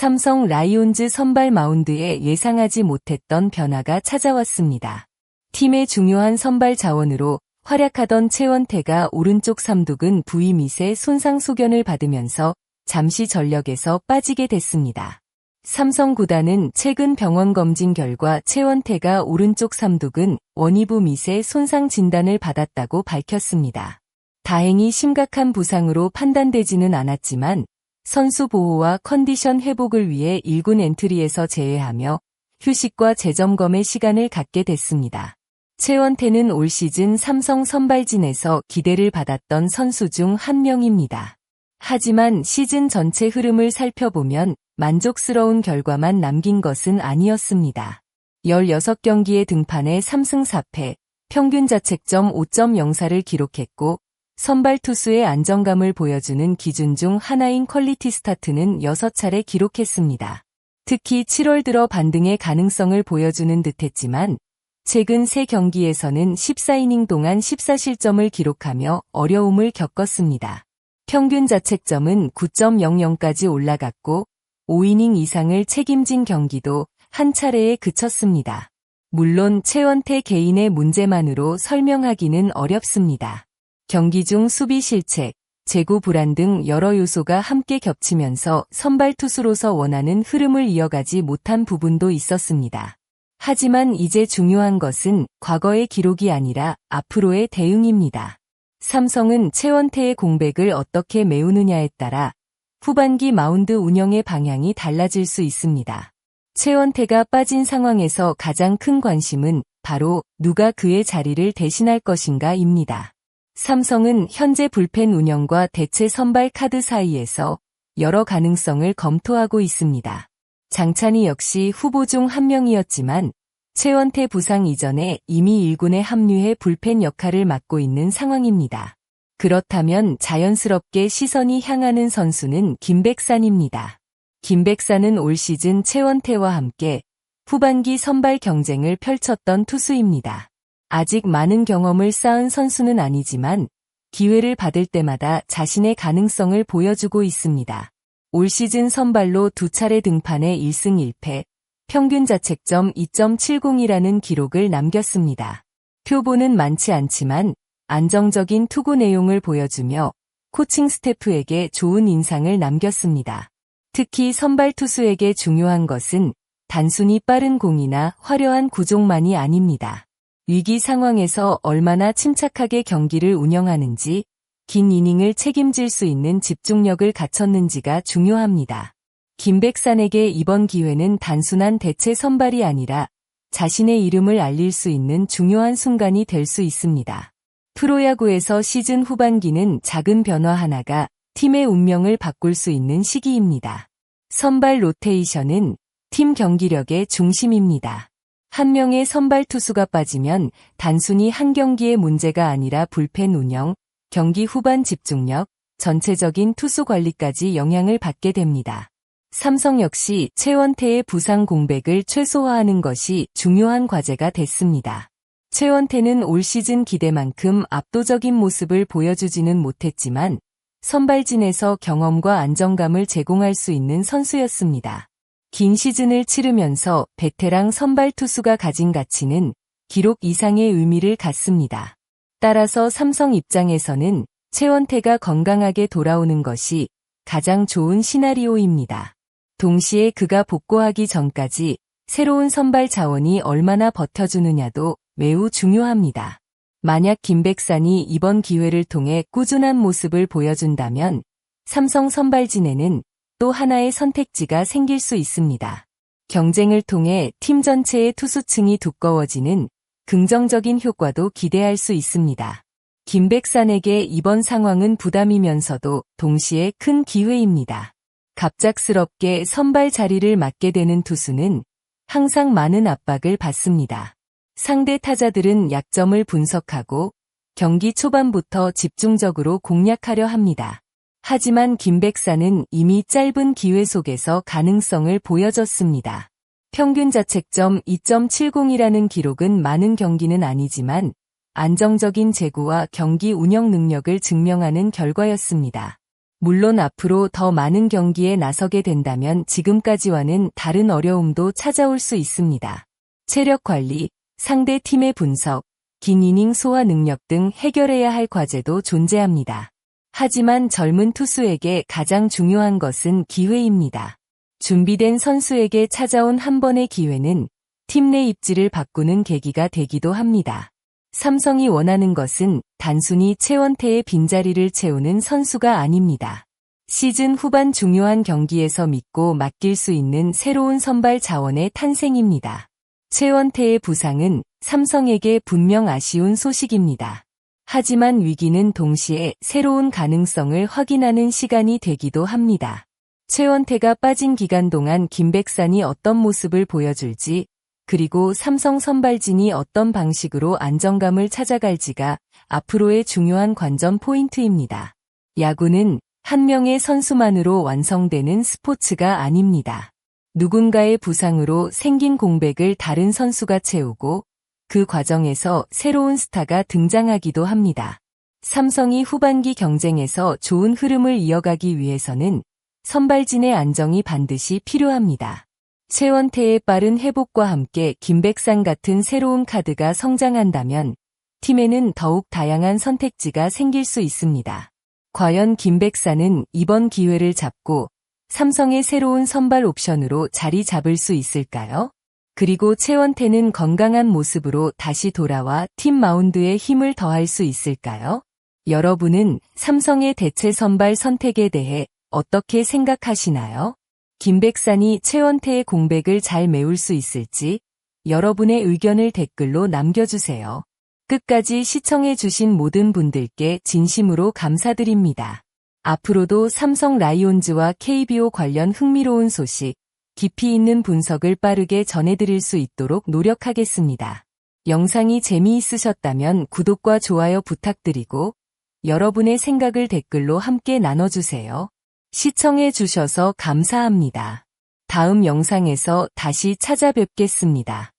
삼성 라이온즈 선발 마운드에 예상하지 못했던 변화가 찾아왔습니다. 팀의 중요한 선발 자원으로 활약하던 최원태가 오른쪽 삼두근 부위 밑에 손상 소견을 받으면서 잠시 전력에서 빠지게 됐습니다. 삼성 구단은 최근 병원 검진 결과 최원태가 오른쪽 삼두근 원위부 밑에 손상 진단을 받았다고 밝혔습니다. 다행히 심각한 부상으로 판단되지는 않았지만 선수 보호와 컨디션 회복을 위해 1군 엔트리에서 제외하며 휴식과 재점검의 시간을 갖게 됐습니다. 최원태는 올 시즌 삼성 선발진에서 기대를 받았던 선수 중 한 명입니다. 하지만 시즌 전체 흐름을 살펴보면 만족스러운 결과만 남긴 것은 아니었습니다. 16경기에 등판해 3승 4패, 평균 자책점 5.04를 기록했고 선발 투수의 안정감을 보여주는 기준 중 하나인 퀄리티 스타트는 6차례 기록했습니다. 특히 7월 들어 반등의 가능성을 보여주는 듯했지만 최근 3경기에서는 14이닝 동안 14실점을 기록하며 어려움을 겪었습니다. 평균 자책점은 9.00까지 올라갔고 5이닝 이상을 책임진 경기도 한 차례에 그쳤습니다. 물론 최원태 개인의 문제만으로 설명하기는 어렵습니다. 경기 중 수비 실책, 제구 불안 등 여러 요소가 함께 겹치면서 선발 투수로서 원하는 흐름을 이어가지 못한 부분도 있었습니다. 하지만 이제 중요한 것은 과거의 기록이 아니라 앞으로의 대응입니다. 삼성은 최원태의 공백을 어떻게 메우느냐에 따라 후반기 마운드 운영의 방향이 달라질 수 있습니다. 최원태가 빠진 상황에서 가장 큰 관심은 바로 누가 그의 자리를 대신할 것인가입니다. 삼성은 현재 불펜 운영과 대체 선발 카드 사이에서 여러 가능성을 검토하고 있습니다. 장찬희 역시 후보 중 한 명이었지만 최원태 부상 이전에 이미 1군에 합류해 불펜 역할을 맡고 있는 상황입니다. 그렇다면 자연스럽게 시선이 향하는 선수는 김백산입니다. 김백산은 올 시즌 최원태와 함께 후반기 선발 경쟁을 펼쳤던 투수입니다. 아직 많은 경험을 쌓은 선수는 아니지만 기회를 받을 때마다 자신의 가능성을 보여주고 있습니다. 올 시즌 선발로 2차례 등판해 1승 1패, 평균 자책점 2.70이라는 기록을 남겼습니다. 표본은 많지 않지만 안정적인 투구 내용을 보여주며 코칭 스태프에게 좋은 인상을 남겼습니다. 특히 선발 투수에게 중요한 것은 단순히 빠른 공이나 화려한 구종만이 아닙니다. 위기 상황에서 얼마나 침착하게 경기를 운영하는지, 긴 이닝을 책임질 수 있는 집중력을 갖췄는지가 중요합니다. 김백산에게 이번 기회는 단순한 대체 선발이 아니라 자신의 이름을 알릴 수 있는 중요한 순간이 될 수 있습니다. 프로야구에서 시즌 후반기는 작은 변화 하나가 팀의 운명을 바꿀 수 있는 시기입니다. 선발 로테이션은 팀 경기력의 중심입니다. 한 명의 선발 투수가 빠지면 단순히 한 경기의 문제가 아니라 불펜 운영, 경기 후반 집중력, 전체적인 투수 관리까지 영향을 받게 됩니다. 삼성 역시 최원태의 부상 공백을 최소화하는 것이 중요한 과제가 됐습니다. 최원태는 올 시즌 기대만큼 압도적인 모습을 보여주지는 못했지만 선발진에서 경험과 안정감을 제공할 수 있는 선수였습니다. 긴 시즌을 치르면서 베테랑 선발 투수가 가진 가치는 기록 이상의 의미를 갖습니다. 따라서 삼성 입장에서는 최원태가 건강하게 돌아오는 것이 가장 좋은 시나리오입니다. 동시에 그가 복구하기 전까지 새로운 선발 자원이 얼마나 버텨주느냐도 매우 중요합니다. 만약 김백산이 이번 기회를 통해 꾸준한 모습을 보여준다면 삼성 선발진에는 또 하나의 선택지가 생길 수 있습니다. 경쟁을 통해 팀 전체의 투수층이 두꺼워지는 긍정적인 효과도 기대할 수 있습니다. 김백산에게 이번 상황은 부담이면서도 동시에 큰 기회입니다. 갑작스럽게 선발 자리를 맡게 되는 투수는 항상 많은 압박을 받습니다. 상대 타자들은 약점을 분석하고 경기 초반부터 집중적으로 공략하려 합니다. 하지만 김백산은 이미 짧은 기회 속에서 가능성을 보여줬습니다. 평균 자책점 2.70이라는 기록은 많은 경기는 아니지만 안정적인 제구와 경기 운영 능력을 증명하는 결과였습니다. 물론 앞으로 더 많은 경기에 나서게 된다면 지금까지와는 다른 어려움도 찾아올 수 있습니다. 체력 관리, 상대 팀의 분석, 긴 이닝 소화 능력 등 해결해야 할 과제도 존재합니다. 하지만 젊은 투수에게 가장 중요한 것은 기회입니다. 준비된 선수에게 찾아온 한 번의 기회는 팀 내 입지를 바꾸는 계기가 되기도 합니다. 삼성이 원하는 것은 단순히 최원태의 빈자리를 채우는 선수가 아닙니다. 시즌 후반 중요한 경기에서 믿고 맡길 수 있는 새로운 선발 자원의 탄생입니다. 최원태의 부상은 삼성에게 분명 아쉬운 소식입니다. 하지만 위기는 동시에 새로운 가능성을 확인하는 시간이 되기도 합니다. 최원태가 빠진 기간 동안 김백산이 어떤 모습을 보여줄지, 그리고 삼성 선발진이 어떤 방식으로 안정감을 찾아갈지가 앞으로의 중요한 관전 포인트입니다. 야구는 한 명의 선수만으로 완성되는 스포츠가 아닙니다. 누군가의 부상으로 생긴 공백을 다른 선수가 채우고 그 과정에서 새로운 스타가 등장하기도 합니다. 삼성이 후반기 경쟁에서 좋은 흐름을 이어가기 위해서는 선발진의 안정이 반드시 필요합니다. 최원태의 빠른 회복과 함께 김백산 같은 새로운 카드가 성장한다면 팀에는 더욱 다양한 선택지가 생길 수 있습니다. 과연 김백산은 이번 기회를 잡고 삼성의 새로운 선발 옵션으로 자리 잡을 수 있을까요? 그리고 최원태는 건강한 모습으로 다시 돌아와 팀 마운드에 힘을 더할 수 있을까요? 여러분은 삼성의 대체 선발 선택에 대해 어떻게 생각하시나요? 김백산이 최원태의 공백을 잘 메울 수 있을지 여러분의 의견을 댓글로 남겨주세요. 끝까지 시청해주신 모든 분들께 진심으로 감사드립니다. 앞으로도 삼성 라이온즈와 KBO 관련 흥미로운 소식, 깊이 있는 분석을 빠르게 전해드릴 수 있도록 노력하겠습니다. 영상이 재미있으셨다면 구독과 좋아요 부탁드리고 여러분의 생각을 댓글로 함께 나눠주세요. 시청해주셔서 감사합니다. 다음 영상에서 다시 찾아뵙겠습니다.